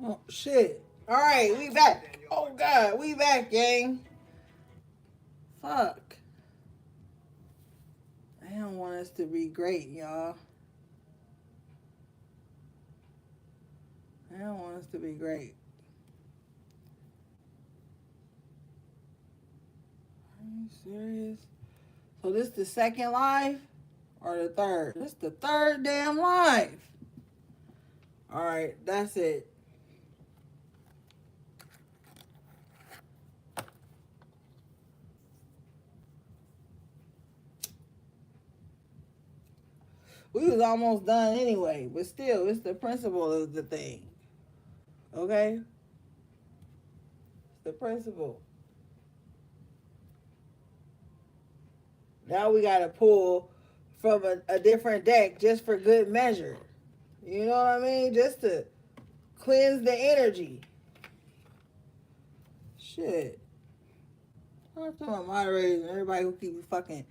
Oh, shit. All right, we back. Oh, God, we back, gang. Fuck. I don't want us to be great, y'all. I don't want us to be great. Are you serious? So this the second live or the third? This the third damn live. All right, that's it. We was almost done anyway, but still, it's the principle of the thing. Okay, it's the principle. Now we got to pull from a different deck just for good measure. You know what I mean? Just to cleanse the energy. Shit. I'm talking about moderators and everybody who keep fucking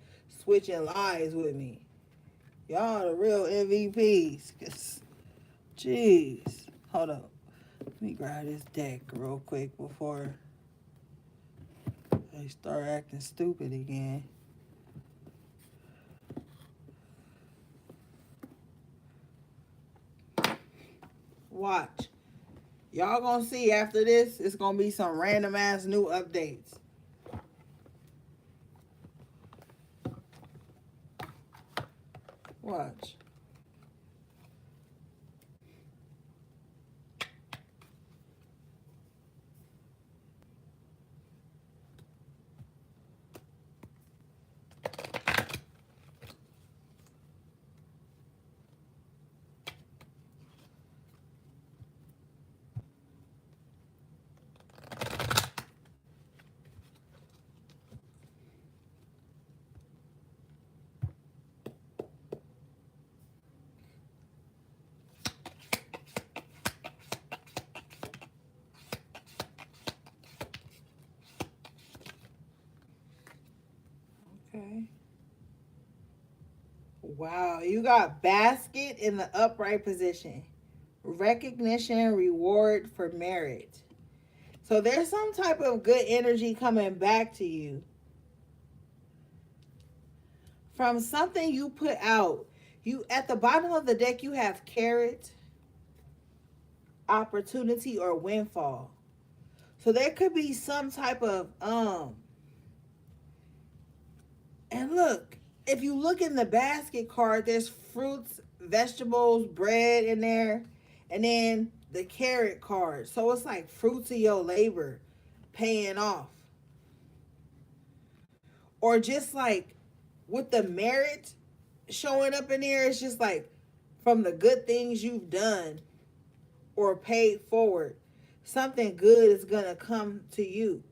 switching lies with me. Y'all the real MVPs. Cause, jeez. Hold up. Let me grab this deck real quick before they start acting stupid again. Watch. Y'all gonna see after this, it's gonna be some random ass new updates. Watch. Okay. Wow, you got basket in the upright position. Recognition, reward for merit. So there's some type of good energy coming back to you from something you put out. You at the bottom of the deck you have carrot, opportunity, or windfall. So there could be some type of and look, if you look in the basket card, there's fruits, vegetables, bread in there, and then the carrot card. So it's like fruits of your labor paying off. Or just like with the merit showing up in there, it's just like from the good things you've done or paid forward, something good is gonna come to you.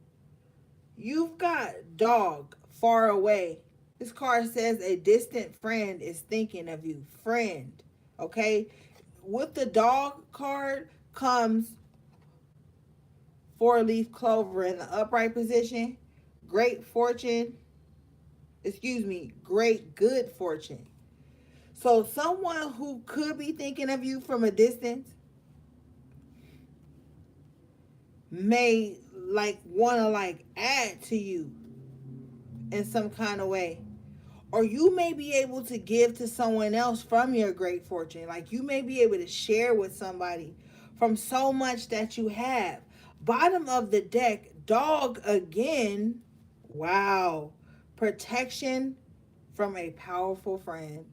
You've got dog far away. This card says a distant friend is thinking of you. Friend. Okay? With the dog card comes four-leaf clover in the upright position, great fortune, great good fortune. So someone who could be thinking of you from a distance may like want to like add to you in some kind of way. Or you may be able to give to someone else from your great fortune. Like you may be able to share with somebody from so much that you have. Bottom of the deck, dog again. Wow. Protection from a powerful friend.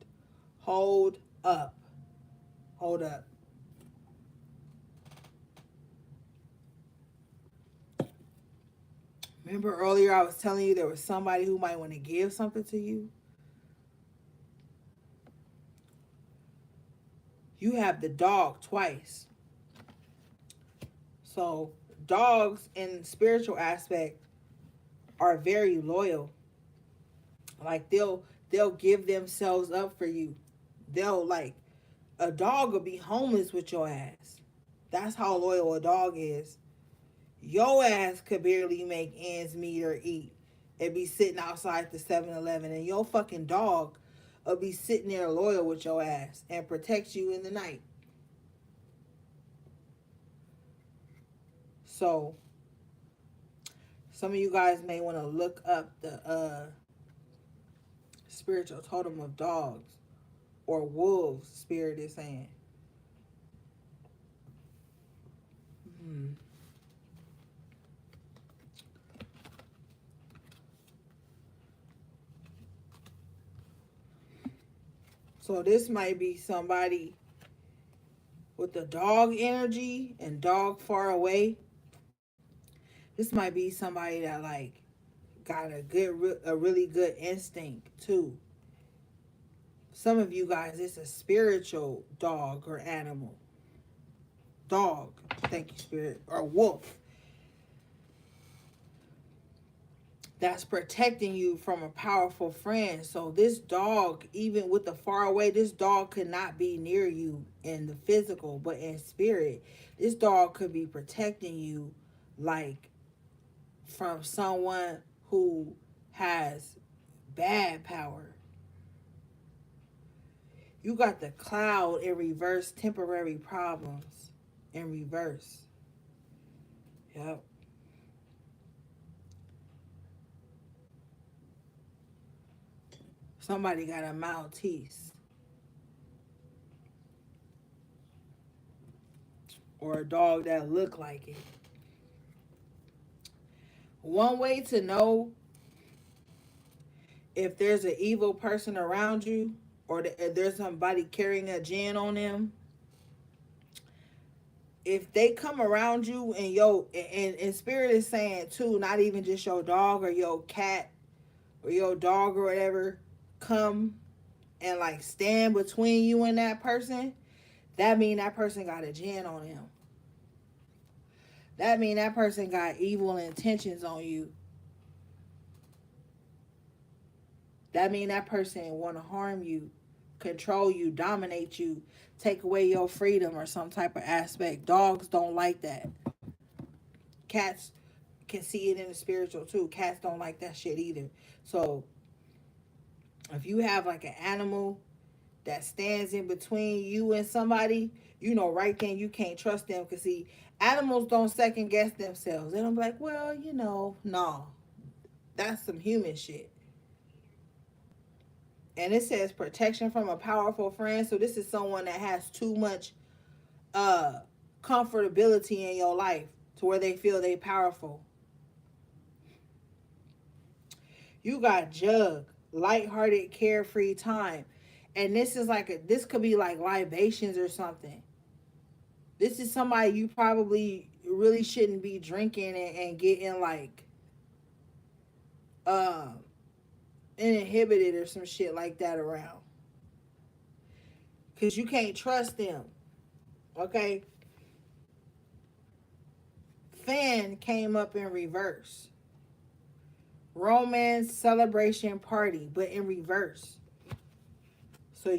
Hold up. Hold up. Remember earlier I was telling you there was somebody who might want to give something to you? You have the dog twice. So dogs in spiritual aspect are very loyal. Like they'll give themselves up for you. They'll like a dog will be homeless with your ass. That's how loyal a dog is. Your ass could barely make ends meet or eat and be sitting outside the 7-Eleven, and your fucking dog will be sitting there loyal with your ass and protect you in the night. So some of you guys may want to look up the spiritual totem of dogs or wolves, spirit is saying. Hmm. So this might be somebody with the dog energy and dog far away. This might be somebody that like got a really good instinct too. Some of you guys, it's a spiritual dog or animal. Dog, thank you, spirit, or wolf that's protecting you from a powerful friend. So this dog, even with the far away, this dog could not be near you in the physical, but in spirit, this dog could be protecting you like from someone who has bad power. You got the cloud in reverse, temporary problems in reverse. Yep. Somebody got a Maltese or a dog that look like it. One way to know if there's an evil person around you or if there's somebody carrying a gin on them, if they come around you and and spirit is saying too, not even just your dog or your cat or your dog or whatever, come and like stand between you and that person, that mean that person got a gin on him. That mean that person got evil intentions on you. That mean that person want to harm you, control you, dominate you, take away your freedom or some type of aspect. Dogs don't like that. Cats can see it in the spiritual too. Cats don't like that shit either. So if you have like an animal that stands in between you and somebody, you know right then you can't trust them. Because see, animals don't second guess themselves. They don't be like, well, no. That's some human shit. And it says protection from a powerful friend. So this is someone that has too much uh comfortability in your life to where they feel they powerful. You got jug, lighthearted, carefree time. And this is this could be like libations or something. This is somebody you probably really shouldn't be drinking and getting like um inhibited or some shit like that around. Cause you can't trust them. Okay. Fan came up in reverse. Romance, celebration, party, but in reverse. So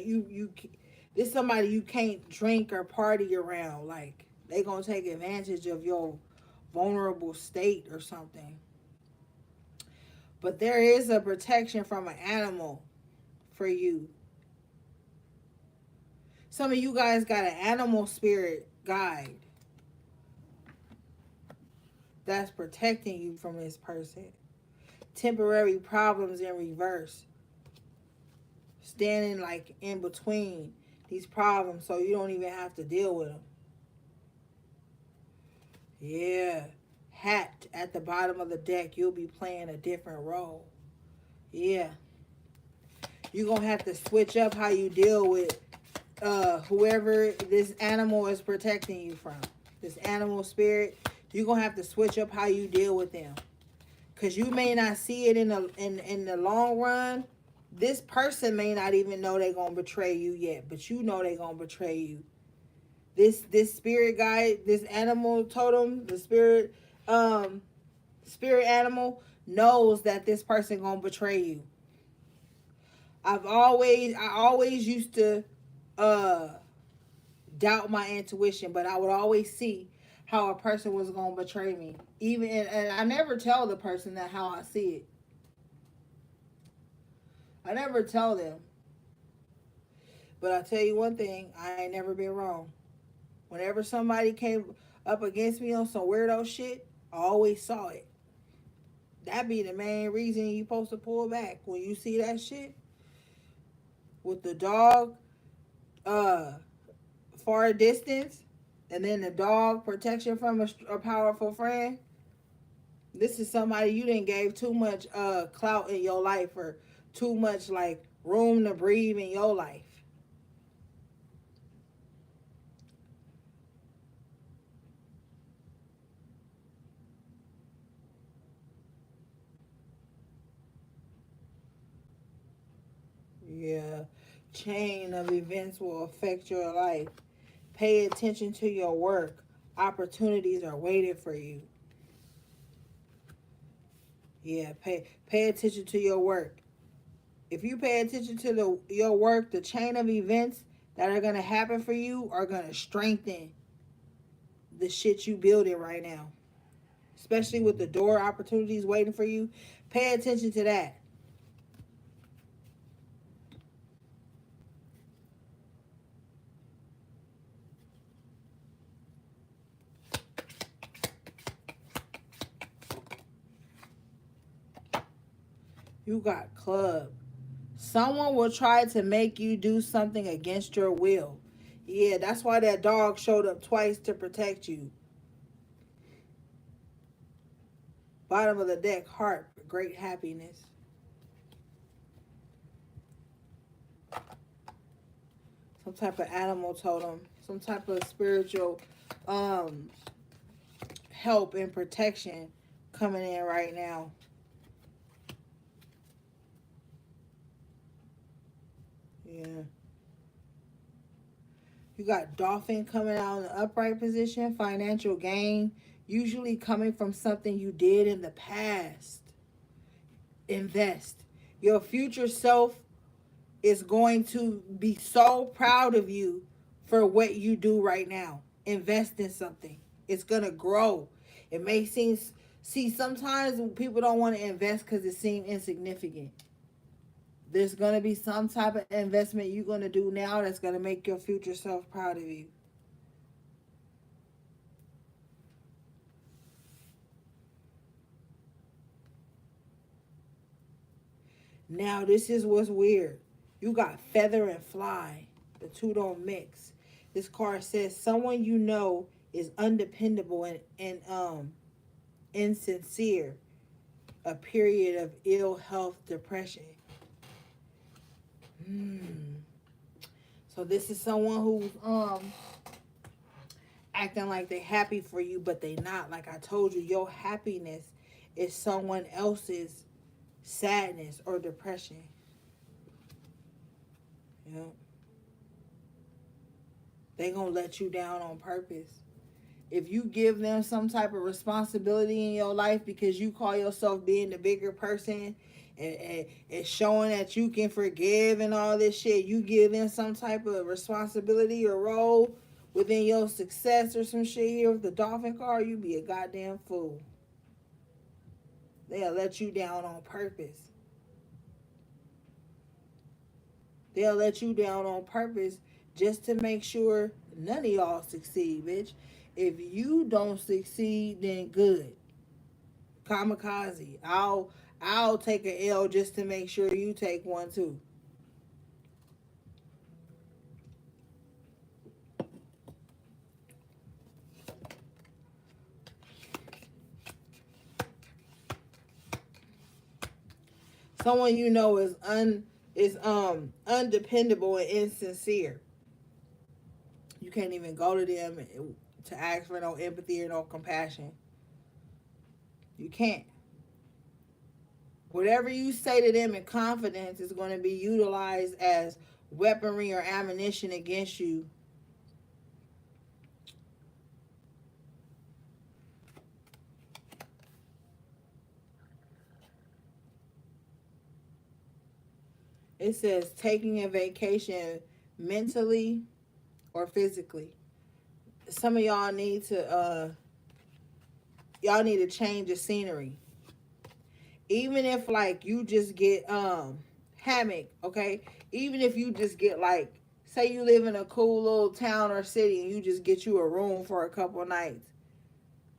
this somebody you can't drink or party around. Like they gonna take advantage of your vulnerable state or something. But there is a protection from an animal for you. Some of you guys got an animal spirit guide that's protecting you from this person. Temporary problems in reverse. Standing like in between these problems so you don't even have to deal with them. Yeah. Hat at the bottom of the deck. You'll be playing a different role. Yeah. You're going to have to switch up how you deal with whoever this animal is protecting you from. This animal spirit. You're going to have to switch up how you deal with them. Because you may not see it in the long run. This person may not even know they're going to betray you yet. But you know they're going to betray you. This spirit guide, this animal totem, the spirit animal knows that this person gonna betray you. I always used to uh doubt my intuition, but I would always see how a person was gonna betray me. And I never tell the person that how I see it. I never tell them. But I tell you one thing, I ain't never been wrong. Whenever somebody came, up against me on some weirdo shit, I always saw it. That be the main reason you supposed to pull back when you see that shit with the dog, uh, far distance, and then the dog protection from a powerful friend. This is somebody you didn't gave too much clout in your life or too much like room to breathe in your life. Yeah. Chain of events will affect your life. Pay attention to your work. Opportunities are waiting for you. Yeah, pay attention to your work. If you pay attention to your work, the chain of events that are gonna happen for you are gonna strengthen the shit you building right now. Especially with the door opportunities waiting for you. Pay attention to that. You got club. Someone will try to make you do something against your will. Yeah, that's why that dog showed up twice to protect you. Bottom of the deck, heart, great happiness. Some type of animal totem, some type of spiritual um help and protection coming in right now. Yeah. You got dolphin coming out in the upright position, financial gain, usually coming from something you did in the past. Invest. Your future self is going to be so proud of you for what you do right now. Invest in something. It's going to grow. It may seem, see, sometimes people don't want to invest because it seems insignificant. There's going to be some type of investment you're going to do now that's going to make your future self proud of you. Now, this is what's weird. You got feather and fly. The two don't mix. This card says someone you know is undependable and insincere. A period of ill health, depression. Hmm. So this is someone who's acting like they happy for you, but they not. Like I told you, your happiness is someone else's sadness or depression. You know, they gonna let you down on purpose. If you give them some type of responsibility in your life because you call yourself being the bigger person and showing that you can forgive and all this shit, you give them some type of responsibility or role within your success or some shit here with the dolphin card, you be a goddamn fool. They'll let you down on purpose. They'll let you down on purpose just to make sure none of y'all succeed, bitch. If you don't succeed, then good. Kamikaze. I'll take an L just to make sure you take one too. Someone you know is undependable and insincere. You can't even go to them to ask for no empathy or no compassion. You can't. Whatever you say to them in confidence is going to be utilized as weaponry or ammunition against you. It says taking a vacation mentally or physically. Some of y'all need to change the scenery. Even if like you just get hammock, okay? Even if you just get like say you live in a cool little town or city and you just get you a room for a couple of nights.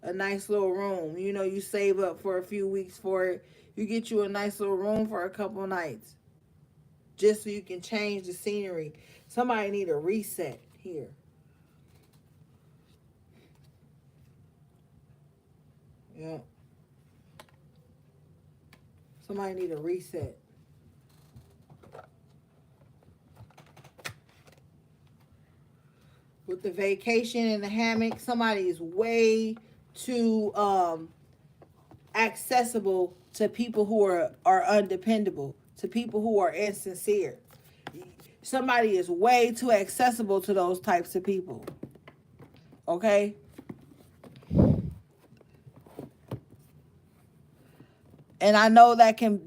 a nice little room. You know, you save up for a few weeks for it. You get you a nice little room for a couple nights, just so you can change the scenery. Somebody need a reset here. Yeah. Somebody need a reset. With the vacation in the hammock, somebody is way too accessible to people who are undependable, to people who are insincere. Somebody is way too accessible to those types of people. Okay? And I know that can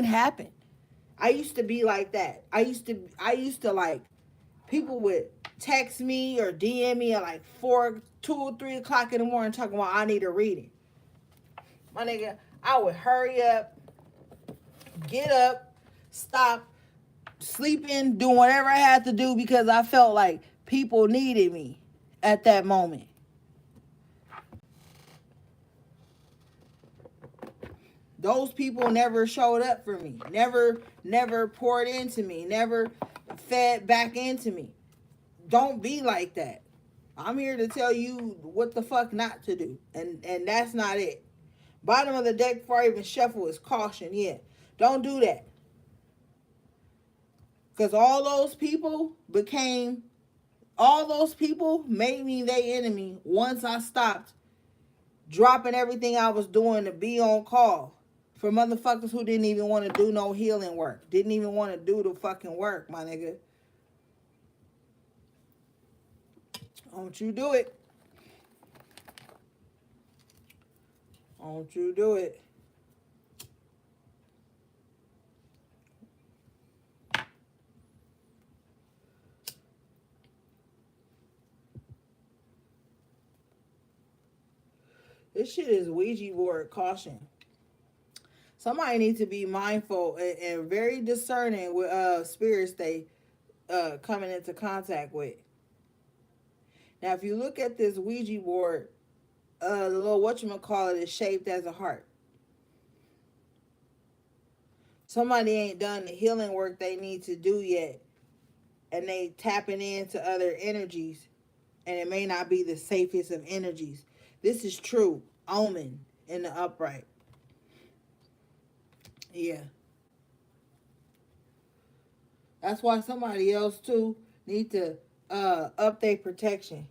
happen. I used to be like that. I used to like, people would text me or DM me at like 2 or 3 o'clock in the morning talking about I need a reading. My nigga, I would hurry up, get up, stop sleeping, doing whatever I had to do because I felt like people needed me at that moment. Those people never showed up for me, never poured into me, never fed back into me. Don't be like that. I'm here to tell you what the fuck not to do, and that's not it. Bottom of the deck before I even shuffle is caution. Yeah, don't do that, because all those people made me their enemy once I stopped dropping everything I was doing to be on call for motherfuckers who didn't even want to do no healing work, didn't even want to do the fucking work, my nigga. Don't you do it. Don't you do it. This shit is Ouija board caution. Somebody needs to be mindful and very discerning with spirits they coming into contact with. Now, if you look at this Ouija board, the little whatchamacallit is shaped as a heart. Somebody ain't done the healing work they need to do yet, and they tapping into other energies, and it may not be the safest of energies. This is true. Omen in the upright. Yeah. That's why somebody else too need to up their protection.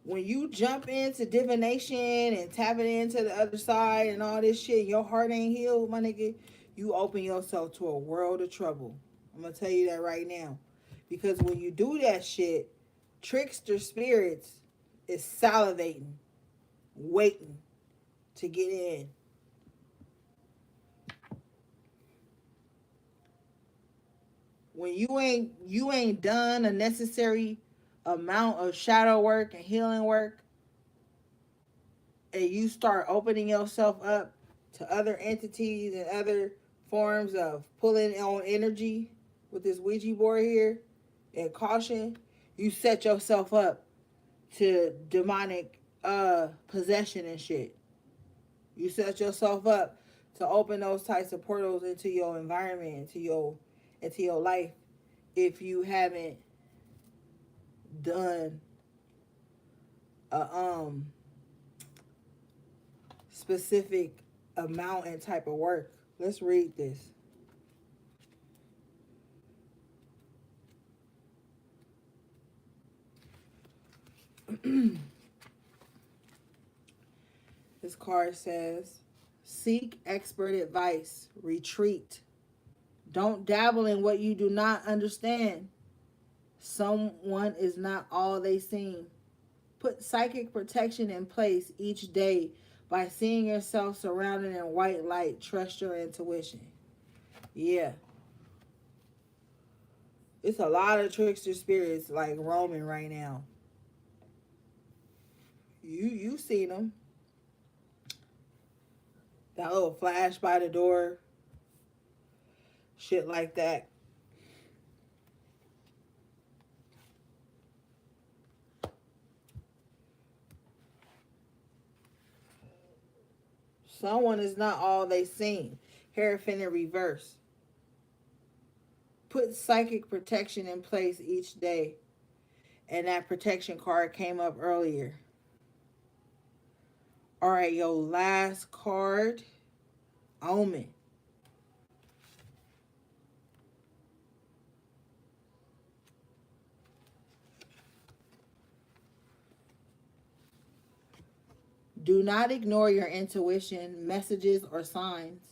When you jump into divination and tapping into the other side and all this shit, your heart ain't healed, my nigga, you open yourself to a world of trouble. I'm gonna tell you that right now. Because when you do that shit, trickster spirits is salivating, waiting to get in. When you ain't done a necessary amount of shadow work and healing work, and you start opening yourself up to other entities and other forms of pulling on energy with this Ouija board here and caution, you set yourself up to demonic possession and shit. You set yourself up to open those types of portals into your environment, into your life, if you haven't done a specific amount and type of work. Let's read this. This card says, seek expert advice, retreat. Don't dabble in what you do not understand. Someone is not all they seem. Put psychic protection in place each day by seeing yourself surrounded in white light. Trust your intuition. Yeah. It's a lot of trickster spirits like roaming right now. You seen them. That little flash by the door. Shit like that. Someone is not all they seem. Hierophant in reverse. Put psychic protection in place each day. And that protection card came up earlier. All right, your last card, Omen. Do not ignore your intuition, messages, or signs.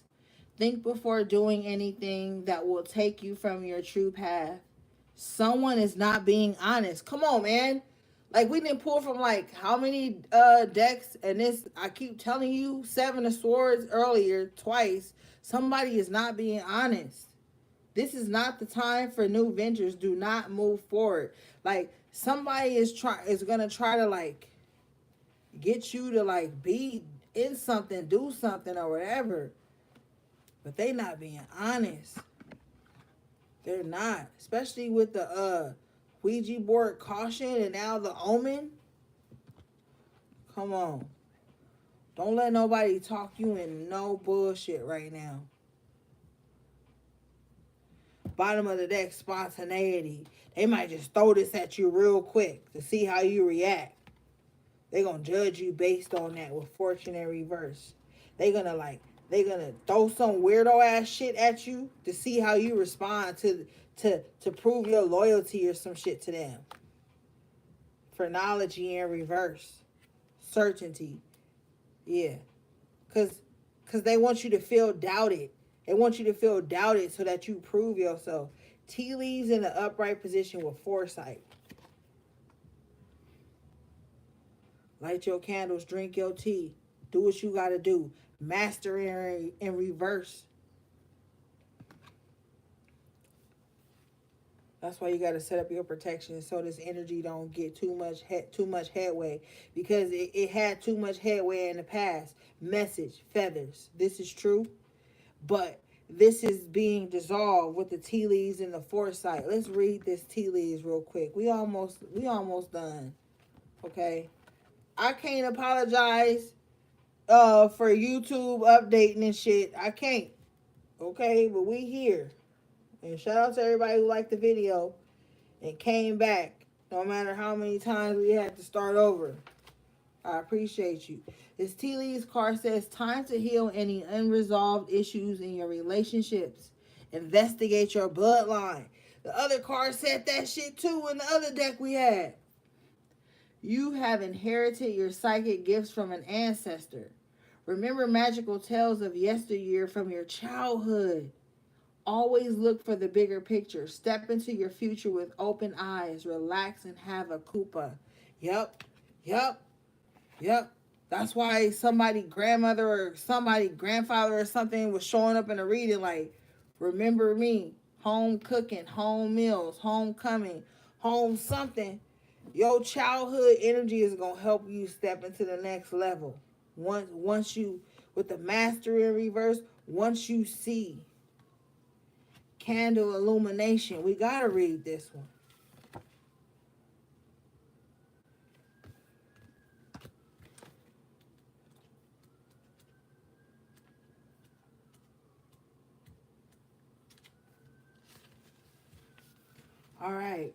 Think before doing anything that will take you from your true path. Someone is not being honest. Come on, man. Like we didn't pull from like how many decks, and this I keep telling you, Seven of Swords earlier twice. Somebody is not being honest. This is not the time for new ventures. Do not move forward. Like somebody is gonna try to like get you to like be in something, do something or whatever. But they not being honest. They're not. Especially with the Ouija board caution and now the omen. Come on. Don't let nobody talk you in no bullshit right now. Bottom of the deck, spontaneity. They might just throw this at you real quick to see how you react. They're gonna judge you based on that with fortune in reverse. They're gonna throw some weirdo ass shit at you to see how you respond to prove your loyalty or some shit to them. Phrenology in reverse. Certainty. Yeah. Cause they want you to feel doubted. They want you to feel doubted so that you prove yourself. Tea leaves in the upright position with foresight. Light your candles, drink your tea. Do what you gotta do. Master in reverse. That's why you gotta set up your protection so this energy don't get too much headway, because it had too much headway in the past. Message feathers. This is true, but this is being dissolved with the tea leaves and the foresight. Let's read this tea leaves real quick. We almost done. Okay. I can't apologize for YouTube updating and shit. I can't. Okay, but we here. And shout out to everybody who liked the video and came back. No matter how many times we had to start over. I appreciate you. This tea leaves card says time to heal any unresolved issues in your relationships. Investigate your bloodline. The other card said that shit too in the other deck we had. You have inherited your psychic gifts from an ancestor. Remember magical tales of yesteryear from your childhood. Always look for the bigger picture. Step into your future with open eyes. Relax and have a Koopa. Yep. Yep. Yep. That's why somebody grandmother or somebody grandfather or something was showing up in a reading like, remember me. Home cooking, home meals, homecoming, home something. Your childhood energy is gonna help you step into the next level. Once you with the master in reverse, once you see candle illumination, we gotta read this one. All right.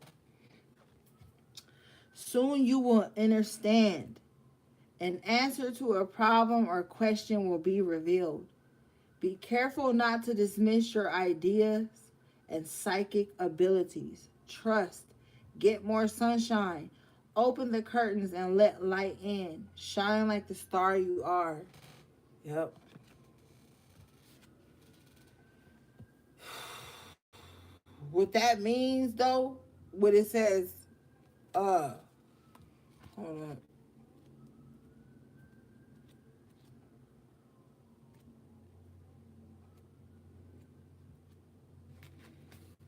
Soon you will understand. An answer to a problem or question will be revealed. Be careful not to dismiss your ideas and psychic abilities. Trust. Get more sunshine. Open the curtains and let light in. Shine like the star you are. Yep. What that means though, what it says, hold on.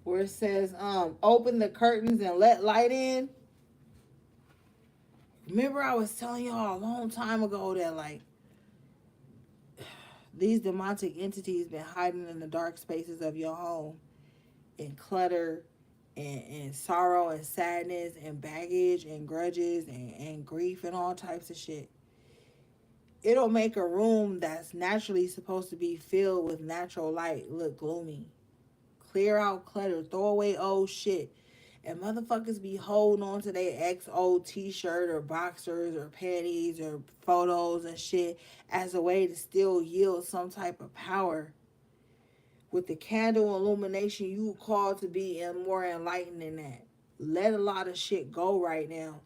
Where it says, open the curtains and let light in. Remember I was telling y'all a long time ago that like these demonic entities been hiding in the dark spaces of your home, in clutter and sorrow and sadness and baggage and grudges and grief and all types of shit. It'll make a room that's naturally supposed to be filled with natural light look gloomy. Clear out clutter, throw away old shit. And motherfuckers be holding on to their ex old t-shirt or boxers or panties or photos and shit as a way to still yield some type of power. With the candle illumination, you called to be more enlightened than that. Let a lot of shit go right now.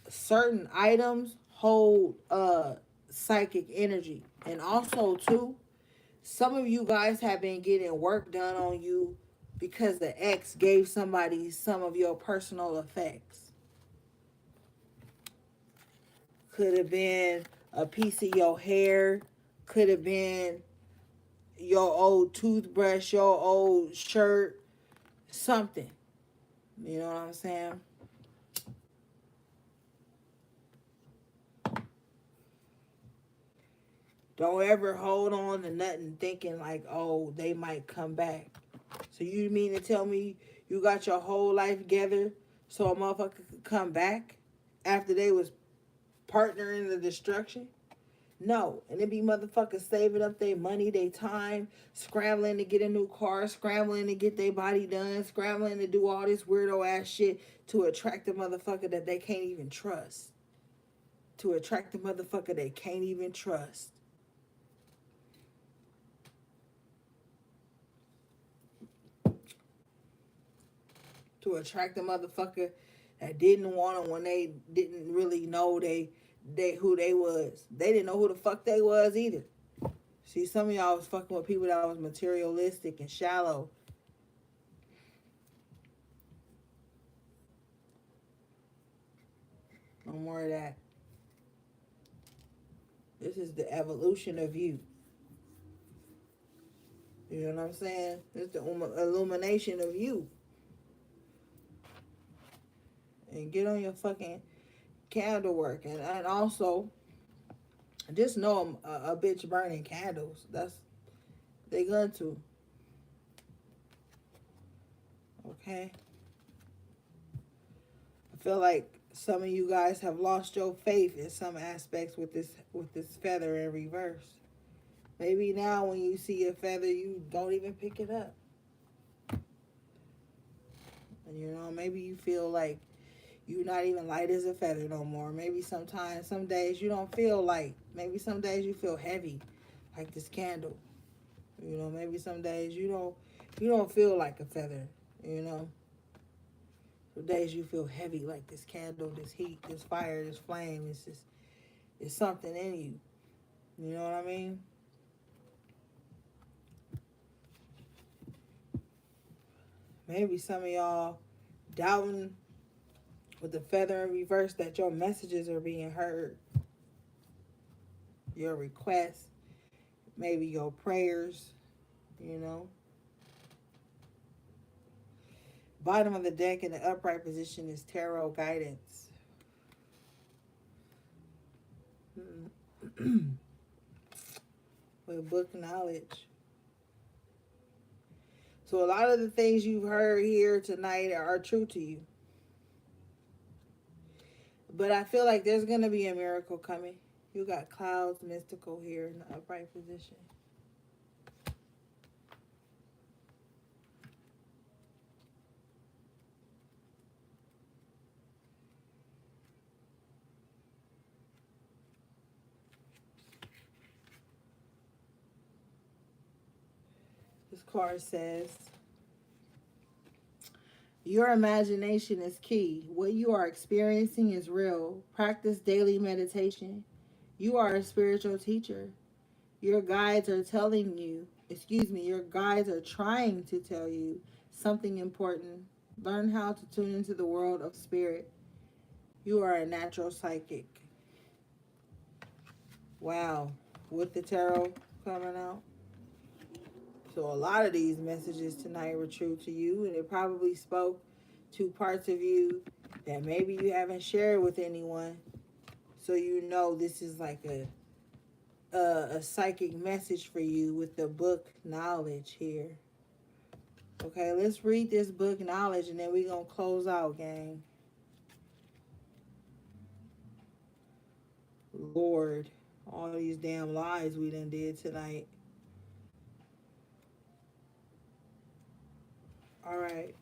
Certain items hold psychic energy. And also too, some of you guys have been getting work done on you because the ex gave somebody some of your personal effects. Could have been a piece of your hair, could have been your old toothbrush, your old shirt, something. You know what I'm saying? Don't ever hold on to nothing thinking like, oh, they might come back. So you mean to tell me you got your whole life together so a motherfucker could come back after they was partnering in the destruction? No. And it be motherfuckers saving up their money, their time, scrambling to get a new car, scrambling to get their body done, scrambling to do all this weirdo ass shit to attract the motherfucker that they can't even trust. To attract the motherfucker they can't even trust. To attract the motherfucker that didn't want them when they didn't really know they who they was. They didn't know who the fuck they was either. See, some of y'all was fucking with people that was materialistic and shallow. No more of that. This is the evolution of you. You know what I'm saying? It's the illumination of you. And get on your fucking candle work. And also, just know a bitch burning candles. They going to. Okay? I feel like some of you guys have lost your faith in some aspects with this feather in reverse. Maybe now when you see a feather, you don't even pick it up. And you know, maybe you feel like you're not even light as a feather no more. Maybe sometimes, some days you don't feel light. Maybe some days you feel heavy, like this candle. You know, maybe some days you don't feel like a feather. You know, some days you feel heavy, like this candle, this heat, this fire, this flame. It's something in you. You know what I mean? Maybe some of y'all doubting with the feather in reverse that your messages are being heard, your requests, maybe your prayers, you know. Bottom of the deck in the upright position is tarot guidance. With book knowledge. So a lot of the things you've heard here tonight are true to you. But I feel like there's going to be a miracle coming. You got clouds, mystical here in the upright position. This card says, your imagination is key. What you are experiencing is real. Practice daily meditation. You are a spiritual teacher. Your guides are your guides are trying to tell you something important. Learn how to tune into the world of spirit. You are a natural psychic. Wow. With the tarot coming out. So a lot of these messages tonight were true to you, and it probably spoke to parts of you that maybe you haven't shared with anyone. So you know this is like a psychic message for you with the book knowledge here. Okay, let's read this book knowledge and then we're going to close out, gang. Lord, all these damn lies we done did tonight. All right.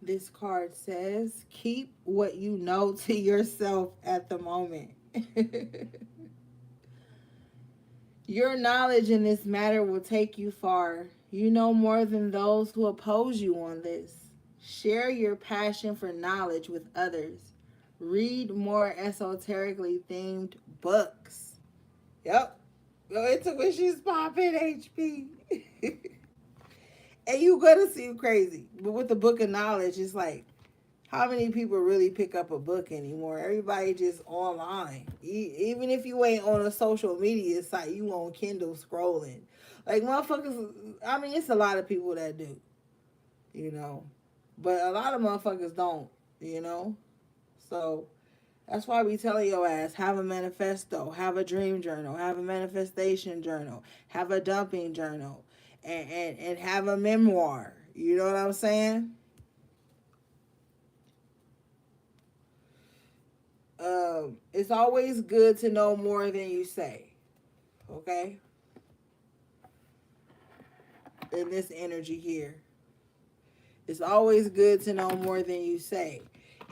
This card says, keep what you know to yourself at the moment. Your knowledge in this matter will take you far. You know more than those who oppose you on this. Share your passion for knowledge with others. Read more esoterically themed books. Yep. Go into when she's popping HP. And you gonna seem crazy. But with the book of knowledge, it's like, how many people really pick up a book anymore? Everybody just online. Even if you ain't on a social media site, you on Kindle scrolling. Like motherfuckers, I mean, it's a lot of people that do, you know. But a lot of motherfuckers don't, you know. So that's why we telling your ass, have a manifesto, have a dream journal, have a manifestation journal, have a dumping journal, and have a memoir. You know what I'm saying? It's always good to know more than you say. Okay? In this energy here. It's always good to know more than you say.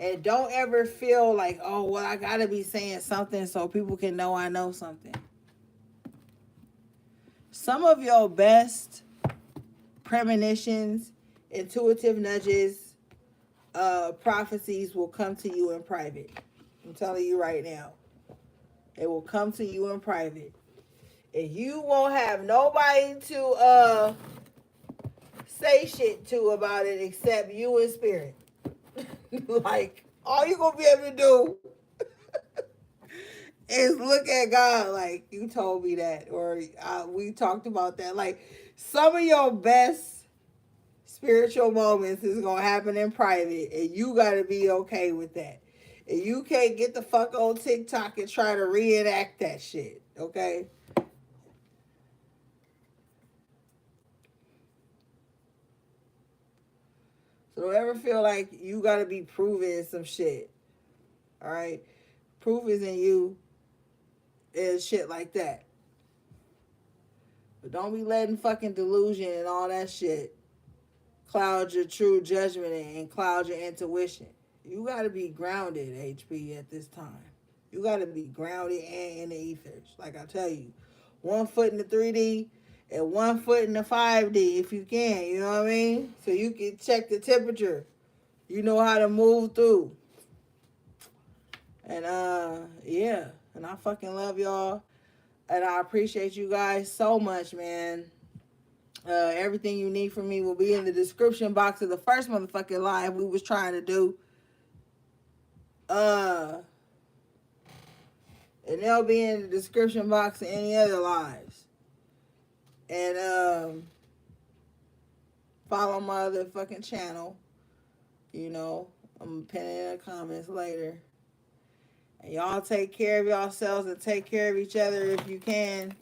And don't ever feel like, oh, well, I gotta be saying something so people can know I know something. Some of your best premonitions, intuitive nudges, prophecies will come to you in private. I'm telling you right now. It will come to you in private. And you won't have nobody to say shit to about it except you and spirit. Like, all you gonna be able to do is look at God like, you told me that, or we talked about that. Like, some of your best spiritual moments is gonna happen in private, and you gotta be okay with that. And you can't get the fuck on TikTok and try to reenact that shit, okay? So don't ever feel like you gotta be proving some shit. All right? Proof is in you and shit like that. But don't be letting fucking delusion and all that shit cloud your true judgment and cloud your intuition. You gotta be grounded, HP, at this time. You gotta be grounded and in the ethers. Like I tell you, 1 foot in the 3D and 1 foot in the 5D if you can, you know what I mean? So you can check the temperature. You know how to move through. And yeah. And I fucking love y'all. And I appreciate you guys so much, man. Everything you need from me will be in the description box of the first motherfucking live we was trying to do. And they'll be in the description box of any other lives. And follow my other fucking channel. You know, I'm gonna pin it in the comments later. And y'all take care of yourselves and take care of each other if you can.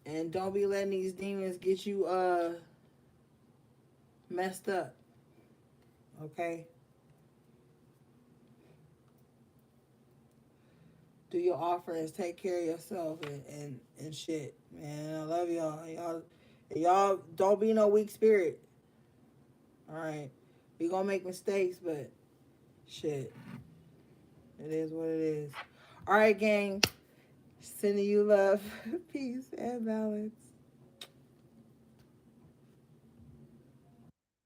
And don't be letting these demons get you messed up. Okay? Do your offerings, take care of yourself and shit. Man, I love y'all. Y'all don't be no weak spirit. Alright. We gonna make mistakes, but shit. It is what it is. Alright, gang. Sending you love, peace, and balance.